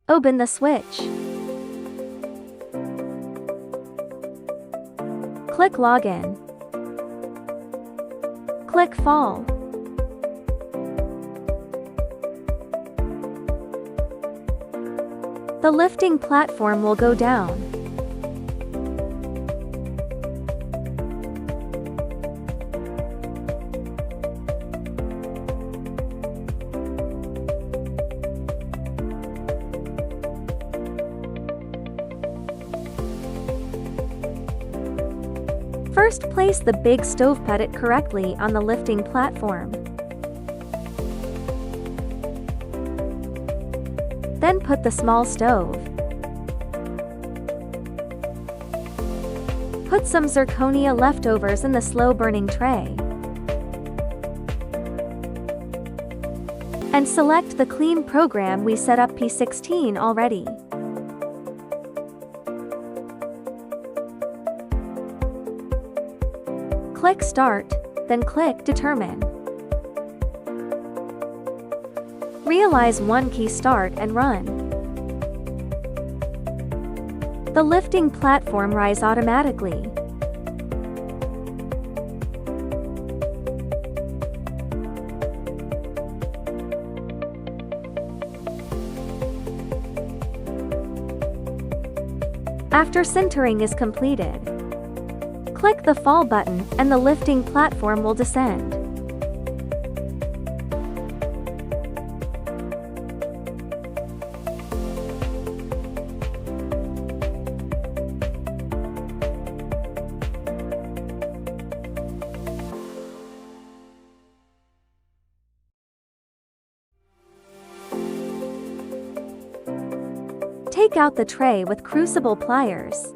Open the switch. Click Login. Click Fall. The lifting platform will go down. First, place the big stove putty correctly on the lifting platform. Then put the small stove. Put some zirconia leftovers in the slow-burning tray. And select the clean program we set up P16 already. Click Start, then click Determine. Realize one key start and run. The lifting platform rise automatically. After sintering is completed, click the Fall button and the lifting platform will descend. Take out the tray with crucible pliers.